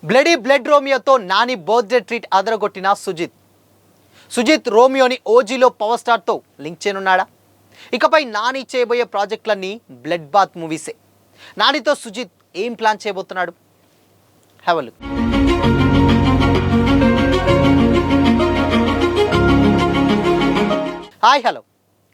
Blood రోమియోతో Nani birthday treat అదరగొట్టిన సుజిత్ రోమియోని ఓజీలో పవర్ స్టార్తో లింక్ చేయనున్నాడా? ఇకపై నాని చేయబోయే ప్రాజెక్టులన్నీ బ్లడ్ బాత్ మూవీసే. నానితో సుజిత్ ఏం ప్లాన్ చేయబోతున్నాడు? Have a look. Hi hello,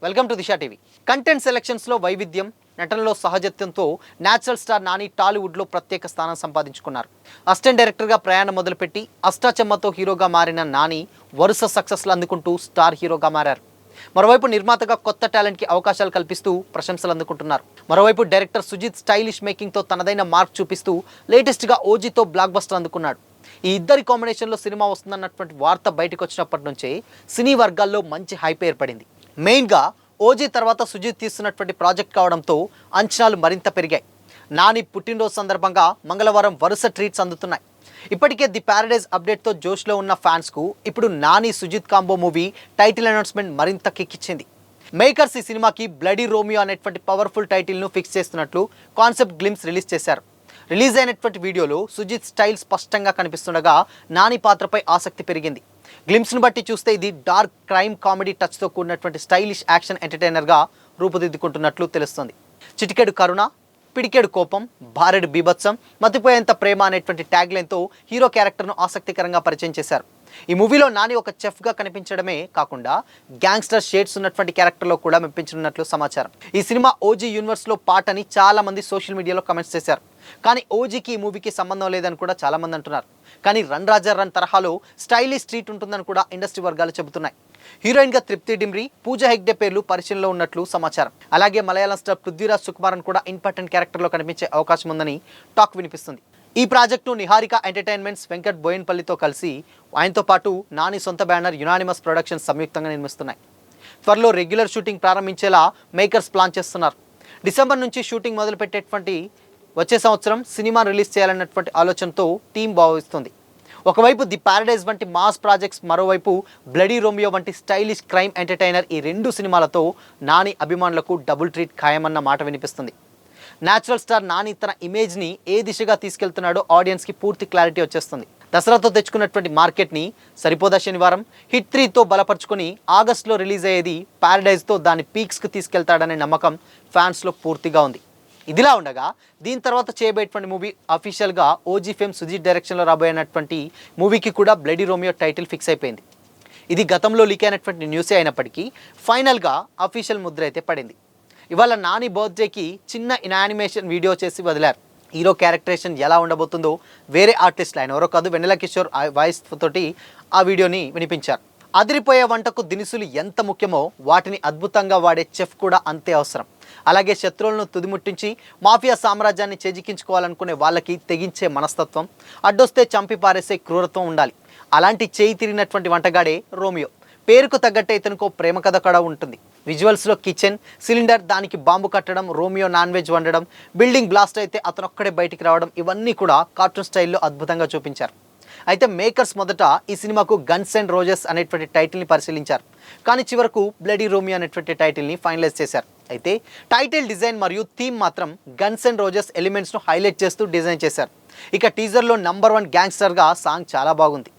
welcome to Disha TV. Content సెలెక్షన్స్లో వైవిధ్యం, నటనలో సహజత్వంతో న్యాచురల్ స్టార్ నాని టాలీవుడ్లో ప్రత్యేక స్థానం సంపాదించుకున్నారు. అసిస్టెంట్ డైరెక్టర్గా ప్రయాణం మొదలుపెట్టి అష్టాచెమ్మతో హీరోగా మారిన నాని వరుస సక్సెస్లు అందుకుంటూ స్టార్ హీరోగా మారారు. మరోవైపు నిర్మాతగా కొత్త టాలెంట్కి అవకాశాలు కల్పిస్తూ ప్రశంసలు అందుకుంటున్నారు. మరోవైపు డైరెక్టర్ సుజిత్ స్టైలిష్ మేకింగ్తో తనదైన మార్క్ చూపిస్తూ లేటెస్ట్గా ఓజీతో బ్లాక్ బస్టర్ అందుకున్నాడు. ఈ ఇద్దరి కాంబినేషన్లో సినిమా వస్తుందన్నటువంటి వార్త బయటకు వచ్చినప్పటి నుంచే సినీ వర్గాల్లో మంచి హైప్ ఏర్పడింది. మెయిన్గా ఓజీ తర్వాత సుజిత్ తీస్తున్నటువంటి ప్రాజెక్ట్ కావడంతో అంచనాలు మరింత పెరిగాయి. నాని పుట్టినరోజు సందర్భంగా మంగళవారం వరుస ట్రీట్స్ అందుతున్నాయి. ఇప్పటికే ది ప్యారడైజ్ అప్డేట్తో జోష్లో ఉన్న ఫ్యాన్స్కు ఇప్పుడు Nani Sujeeth combo movie title announcement మరింత కిక్కిచ్చింది. మేకర్స్ ఈ సినిమాకి బ్లడీ రోమియో అనేటువంటి పవర్ఫుల్ టైటిల్ను ఫిక్స్ చేస్తున్నట్లు కాన్సెప్ట్ గ్లిమ్స్ రిలీజ్ చేశారు. రిలీజ్ అయినటువంటి వీడియోలో సుజిత్ స్టైల్ స్పష్టంగా కనిపిస్తుండగా నాని పాత్రపై ఆసక్తి పెరిగింది. గ్లిమ్స్ను బట్టి చూస్తే ఇది డార్క్ క్రైమ్ కామెడీ టచ్తో కూడినటువంటి స్టైలిష్ యాక్షన్ ఎంటర్టైనర్గా రూపుదిద్దుకుంటున్నట్లు తెలుస్తుంది. చిటికెడు కరుణ, పిడికెడు కోపం, భారెడు బీభత్సం, మతిపోయేంత ప్రేమ అనేటువంటి ట్యాగ్లైన్తో హీరో క్యారెక్టర్ను ఆసక్తికరంగా పరిచయం చేశారు. ఈ మూవీలో నాని ఒక చెఫ్గా కనిపించడమే కాకుండా గ్యాంగ్స్టర్ షేడ్స్ ఉన్నటువంటి క్యారెక్టర్లో కూడా మెప్పించనున్నట్లు సమాచారం. ఈ సినిమా ఓజీ యూనివర్స్లో పార్ట్ అని చాలా మంది సోషల్ మీడియాలో కామెంట్స్ చేశారు. కానీ ఓజీకి ఈ మూవీకి సంబంధం లేదని కూడా చాలామంది అంటున్నారు. కానీ రన్ రాజా రన్ తరహాలో స్టైలిష్ ట్రీట్ ఉంటుందని కూడా ఇండస్ట్రీ వర్గాలు చెబుతున్నాయి. హీరోయిన్గా తృప్తి డిమ్రీ, పూజా హెగ్డే పేర్లు పరిశీలనలో ఉన్నట్లు సమాచారం. అలాగే మలయాళం స్టార్ పృథ్వీరాజ్ సుకుమారన్ కూడా ఇంపార్టెంట్ క్యారెక్టర్లో కనిపించే అవకాశం ఉందని టాక్ వినిపిస్తుంది. ఈ ప్రాజెక్టును నిహారిక ఎంటర్టైన్మెంట్స్ వెంకట్ బోయిన్పల్లితో కలిసి ఆయనతో పాటు నాని సొంత బ్యానర్ యునానిమస్ ప్రొడక్షన్స్ సంయుక్తంగా నిర్మిస్తున్నాయి. త్వరలో రెగ్యులర్ షూటింగ్ ప్రారంభించేలా మేకర్స్ ప్లాన్ చేస్తున్నారు. డిసెంబర్ నుంచి షూటింగ్ మొదలుపెట్టేటువంటి వచ్చే సంవత్సరం సినిమా రిలీజ్ చేయాలన్నటువంటి ఆలోచనతో టీం భావిస్తుంది. ఒకవైపు ది ప్యారడైజ్ వంటి మాస్ ప్రాజెక్ట్స్, మరోవైపు బ్లడీ రోమియో వంటి స్టైలిష్ క్రైమ్ ఎంటర్టైనర్, ఈ రెండు సినిమాలతో నాని అభిమానులకు డబుల్ ట్రీట్ ఖాయమన్న మాట వినిపిస్తుంది. న్యాచురల్ స్టార్ నాని తన ఇమేజ్ని ఏ దిశగా తీసుకెళ్తున్నాడో ఆడియన్స్కి పూర్తి క్లారిటీ వచ్చేస్తుంది. దసరాతో తెచ్చుకున్నటువంటి మార్కెట్ని సరిపోదా శనివారం హిట్ 3తో బలపరుచుకొని ఆగస్టులో రిలీజ్ అయ్యేది ప్యారడైజ్తో దాని పీక్స్కి తీసుకెళ్తాడనే నమ్మకం ఫ్యాన్స్లో పూర్తిగా ఉంది. ఇదిలా ఉండగా దీని తర్వాత చేయబోయేటువంటి మూవీ అఫీషియల్గా ఓజీ ఫేమ్ సుజిత్ డైరెక్షన్లో రాబోయేటువంటి మూవీకి కూడా బ్లడీ రోమియో టైటిల్ ఫిక్స్ అయిపోయింది. ఇది గతంలో లీక్ అయినటువంటి న్యూసే అయినప్పటికీ ఫైనల్గా అఫీషియల్ ముద్ర అయితే పడింది. ఇవాళ నాని బర్త్డేకి చిన్న యానిమేషన్ వీడియో చేసి వదిలారు. హీరో క్యారెక్టరేషన్ ఎలా ఉండబోతుందో వేరే ఆర్టిస్టులు, ఆయన ఎవరో కాదు, వెన్నెల కిషోర్ వాయిస్ తోటి ఆ వీడియోని వినిపించారు. అదిరిపోయే వంటకు దినుసులు ఎంత ముఖ్యమో వాటిని అద్భుతంగా వాడే చెఫ్ కూడా అంతే అవసరం. అలాగే శత్రువులను తుదిముట్టించి మాఫియా సామ్రాజ్యాన్ని చేజిక్కించుకోవాలనుకునే వాళ్ళకి తెగించే మనస్తత్వం, అడ్డొస్తే చంపి పారేసే క్రూరత్వం ఉండాలి. అలాంటి చేయి తిరిగినటువంటి వంటగాడే రోమియో. పేరుకు తగ్గట్టే ఇతనికో ప్రేమ కథ కూడా ఉంటుంది. విజువల్స్లో కిచెన్, సిలిండర్, దానికి బాంబు కట్టడం, రోమియో నాన్ వెజ్ వండడం, బిల్డింగ్ బ్లాస్ట్ అయితే అతను ఒక్కడే బయటికి రావడం, ఇవన్నీ కూడా కార్టూన్ స్టైల్లో అద్భుతంగా చూపించారు. అయితే మేకర్స్ మొదట ఈ సినిమాకు గన్స్ అండ్ రోజెస్ అనేటువంటి టైటిల్ని పరిశీలించారు. కానీ చివరకు బ్లడీ రోమియో అనేటువంటి టైటిల్ని ఫైనలైజ్ చేశారు. అయితే టైటిల్ డిజైన్ మరియు థీమ్ మాత్రం గన్స్ అండ్ రోజెస్ ఎలిమెంట్స్ను హైలైట్ చేస్తూ డిజైన్ చేశారు. ఇక టీజర్లో నంబర్ 1 గ్యాంగ్స్టర్గా సాంగ్ చాలా బాగుంది.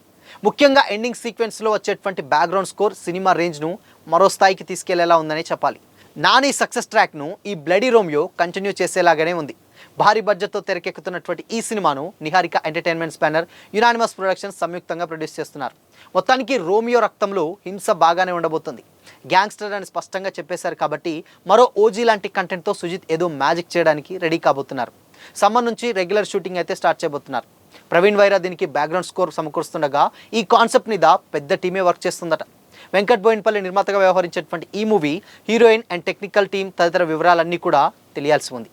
ముఖ్యంగా ఎండింగ్ సీక్వెన్స్లో వచ్చేటువంటి బ్యాక్గ్రౌండ్ స్కోర్ సినిమా రేంజ్ను మరో స్థాయికి తీసుకెళ్లేలా ఉందని చెప్పాలి. నాని సక్సెస్ ట్రాక్ను ఈ బ్లడీ రోమియో కంటిన్యూ చేసేలాగానే ఉంది. భారీ బడ్జెట్తో తెరకెక్కుతున్నటువంటి ఈ సినిమాను Niharika entertainments banner unanimous productions సంయుక్తంగా ప్రొడ్యూస్ చేస్తున్నారు. మొత్తానికి రోమియో రక్తంలో హింస బాగానే ఉండబోతుంది. గ్యాంగ్స్టర్ అని స్పష్టంగా చెప్పేశారు కాబట్టి మరో ఓజీ లాంటి కంటెంట్తో సుజిత్ ఏదో మ్యాజిక్ చేయడానికి రెడీ కాబోతున్నారు. సమ్మర్ నుంచి రెగ్యులర్ షూటింగ్ అయితే స్టార్ట్ చేయబోతున్నారు. ప్రవీణ్ వైరా దీనికి బ్యాక్గ్రౌండ్ స్కోర్ సమకూరుస్తుండగా ఈ కాన్సెప్ట్ మీద పెద్ద టీమే వర్క్ చేస్తుందట. వెంకట్ బోయిన్పల్లి నిర్మాతగా వ్యవహరించేటువంటి ఈ movie heroine and technical team తదితర వివరాలన్నీ కూడా తెలియాల్సి ఉంది.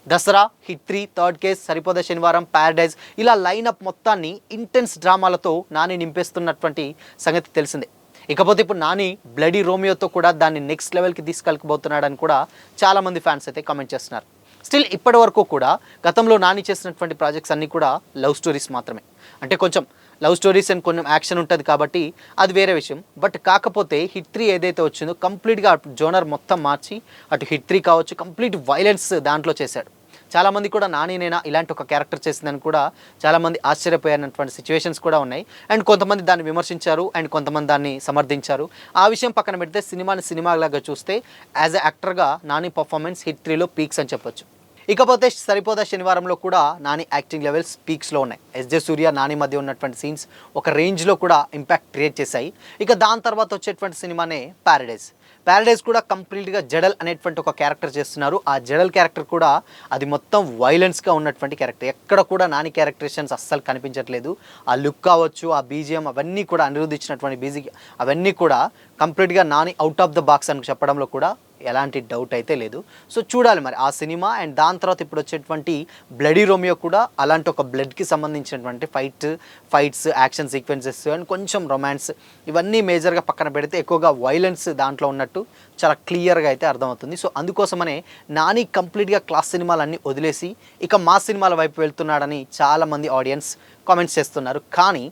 దసరా, హిట్ 3, థర్డ్ కేస్, సరిపోదా శనివారం, ప్యారడైజ్, ఇలా లైనప్ మొత్తాన్ని ఇంటెన్స్ డ్రామాలతో నాని నింపేస్తున్నటువంటి సంగతి తెలిసిందే. ఇకపోతే ఇప్పుడు నాని బ్లడీ రోమియోతో కూడా దాన్ని నెక్స్ట్ లెవెల్కి తీసుకెళ్ళకపోతున్నాడని కూడా చాలామంది ఫ్యాన్స్ అయితే కామెంట్ చేస్తున్నారు. స్టిల్ ఇప్పటి వరకు కూడా గతంలో నాని చేసినటువంటి ప్రాజెక్ట్స్ అన్నీ కూడా లవ్ స్టోరీస్ మాత్రమే. అంటే కొంచెం లవ్ స్టోరీస్ అండ్ కొంచెం యాక్షన్ ఉంటుంది కాబట్టి అది వేరే విషయం. బట్ కాకపోతే హిట్ 3 ఏదైతే వచ్చిందో కంప్లీట్గా అటు జోనర్ మొత్తం మార్చి, అటు హిట్ 3 కావచ్చు, కంప్లీట్ వైలెన్స్ దాంట్లో చేశాడు. చాలామంది కూడా నానినేనా ఇలాంటి ఒక క్యారెక్టర్ చేసిందని కూడా చాలామంది ఆశ్చర్యపోయినటువంటి సిచ్యువేషన్స్ కూడా ఉన్నాయి. అండ్ కొంతమంది దాన్ని విమర్శించారు అండ్ కొంతమంది దాన్ని సమర్థించారు. ఆ విషయం పక్కన పెడితే సినిమాని సినిమాలాగా చూస్తే యాజ్ ఎ యాక్టర్గా నాని పర్ఫార్మెన్స్ హిట్ 3లో పీక్స్ అని చెప్పొచ్చు. ఇకపోతే సరిపోదా శనివారంలో కూడా నాని యాక్టింగ్ లెవెల్స్ పీక్స్లో ఉన్నాయి. ఎస్జే సూర్య నాని మధ్య ఉన్నటువంటి సీన్స్ ఒక రేంజ్లో కూడా ఇంపాక్ట్ క్రియేట్ చేశాయి. ఇక దాని తర్వాత వచ్చేటువంటి సినిమానే ప్యారడైజ్ కూడా కంప్లీట్గా జడల్ అనేటువంటి ఒక క్యారెక్టర్ చేస్తున్నారు. ఆ జడల్ క్యారెక్టర్ కూడా అది మొత్తం వైలెన్స్గా ఉన్నటువంటి క్యారెక్టర్. ఎక్కడ కూడా నాని క్యారెక్టరేషన్స్ అస్సలు కనిపించట్లేదు. ఆ లుక్ కావచ్చు, ఆ బీజిఎం అవన్నీ కూడా అనిరుద్ధించినటువంటి అవన్నీ కూడా కంప్లీట్గా Nani out of the box అని చెప్పడంలో కూడా ఎలాంటి డౌట్ అయితే లేదు. సో చూడాలి మరి ఆ సినిమా. అండ్ దాని తర్వాత ఇప్పుడు వచ్చేటువంటి బ్లడీ రోమియో కూడా అలాంటి ఒక బ్లడ్కి సంబంధించినటువంటి ఫైట్స్ యాక్షన్ సీక్వెన్సెస్ అండ్ కొంచెం రొమాన్స్ ఇవన్నీ మేజర్గా పక్కన పెడితే ఎక్కువగా వైలెన్స్ దాంట్లో ఉన్నట్టు చాలా క్లియర్గా అయితే అర్థమవుతుంది. సో అందుకోసమనే నాని కంప్లీట్గా క్లాస్ సినిమాలన్నీ వదిలేసి ఇక మాస్ సినిమాల వైపు వెళ్తున్నాడని చాలామంది ఆడియన్స్ కామెంట్స్ చేస్తున్నారు. కానీ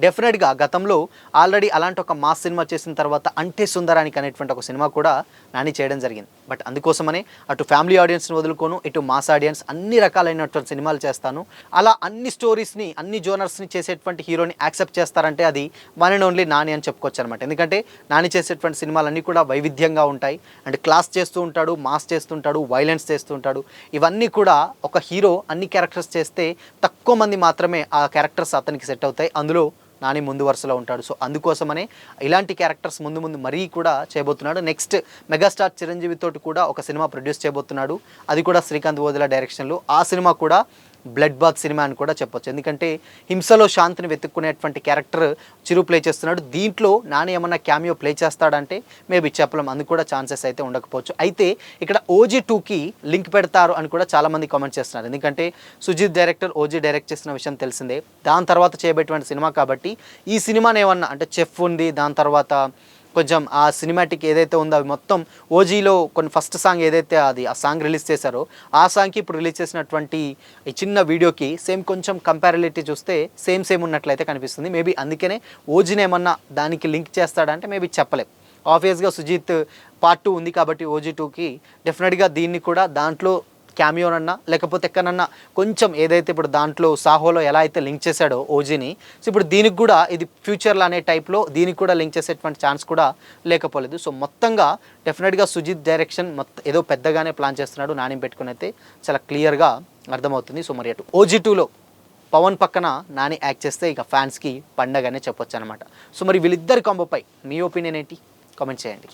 డెఫినెట్గా గతంలో ఆల్రెడీ అలాంటి ఒక మాస్ సినిమా చేసిన తర్వాత అంటే సుందరానికి అనేటువంటి ఒక సినిమా కూడా నాని చేయడం జరిగింది. బట్ అందుకోసమనే అటు ఫ్యామిలీ ఆడియన్స్ని వదులుకోను, ఇటు మాస్ ఆడియన్స్ అన్ని రకాలైనటువంటి సినిమాలు చేస్తాను. అలా అన్ని స్టోరీస్ని అన్ని జోనర్స్ని చేసేటువంటి హీరోని యాక్సెప్ట్ చేస్తారంటే అది వన్ అండ్ ఓన్లీ నాని అని చెప్పుకోవచ్చు అనమాట. ఎందుకంటే నాని చేసేటువంటి సినిమాలన్నీ కూడా వైవిధ్యంగా ఉంటాయి. అంటే క్లాస్ చేస్తూ ఉంటాడు, మాస్ చేస్తుంటాడు, వైలెన్స్ చేస్తూ ఉంటాడు. ఇవన్నీ కూడా ఒక హీరో అన్ని క్యారెక్టర్స్ చేస్తే తక్కువ మంది మాత్రమే ఆ క్యారెక్టర్స్ అతనికి సెట్ అవుతాయి. అందులో నాని ముందు వరుసలో ఉంటాడు. సో అందుకోసమనే ఇలాంటి క్యారెక్టర్స్ ముందు మరీ కూడా చేయబోతున్నాడు. నెక్స్ట్ మెగాస్టార్ చిరంజీవి తోటి కూడా ఒక సినిమా ప్రొడ్యూస్ చేయబోతున్నాడు. అది కూడా శ్రీకాంత్ ఓదెలా డైరెక్షన్లో. ఆ సినిమా కూడా బ్లడ్ బాత్ సినిమా అని కూడా చెప్పొచ్చు. ఎందుకంటే హింసలో శాంతిని వెతుక్కునేటువంటి క్యారెక్టర్ చిరు ప్లే చేస్తున్నాడు. దీంట్లో నాని ఏమన్నా క్యామియో ప్లే చేస్తాడంటే మేబీ చెప్పలేం, అందుకు కూడా ఛాన్సెస్ అయితే ఉండకపోవచ్చు. అయితే ఇక్కడ ఓజీ 2కి లింక్ పెడతారు అని కూడా చాలామంది కామెంట్ చేస్తున్నారు. ఎందుకంటే సుజిత్ డైరెక్టర్ ఓజీ డైరెక్ట్ చేసిన విషయం తెలిసిందే. దాని తర్వాత చేయబెట్టిన సినిమా కాబట్టి ఈ సినిమాని ఏమన్నా అంటే చెఫ్ ఉంది, దాని తర్వాత కొంచెం ఆ సినిమాటిక్ ఏదైతే ఉందో అవి మొత్తం ఓజీలో కొన్ని ఫస్ట్ సాంగ్ ఏదైతే అది ఆ సాంగ్ రిలీజ్ చేశారో ఆ సాంగ్కి ఇప్పుడు రిలీజ్ చేసినటువంటి ఈ చిన్న వీడియోకి సేమ్ కొంచెం కంపారిలిటీ చూస్తే సేమ్ ఉన్నట్లయితే కనిపిస్తుంది. మేబీ అందుకనే ఓజీని ఏమన్నా దానికి లింక్ చేస్తాడంటే మేబీ చెప్పలేం. ఆబ్వియస్గా సుజిత్ పార్ట్ 2 ఉంది కాబట్టి ఓజీ 2కి డెఫినెట్గా దీన్ని కూడా దాంట్లో క్యామియోనన్నా లేకపోతే ఎక్కడన్నా కొంచెం ఏదైతే ఇప్పుడు దాంట్లో సాహోలో ఎలా అయితే లింక్ చేశాడో ఓజీని, సో ఇప్పుడు దీనికి కూడా ఇది ఫ్యూచర్లో అనే టైప్లో దీనికి కూడా లింక్ చేసేటువంటి ఛాన్స్ కూడా లేకపోలేదు. సో మొత్తంగా డెఫినెట్గా సుజిత్ డైరెక్షన్ ఏదో పెద్దగానే ప్లాన్ చేస్తున్నాడు. నాని పెట్టుకుని అయితే చాలా క్లియర్గా అర్థమవుతుంది. సో మరి అటు ఓజీ 2లో పవన్ పక్కన నాని యాక్ట్ చేస్తే ఇక ఫ్యాన్స్కి పండగనే చెప్పొచ్చు అనమాట. సో మరి వీళ్ళిద్దరి కాంబోపై మీ ఒపీనియన్ ఏంటి? కామెంట్ చేయండి.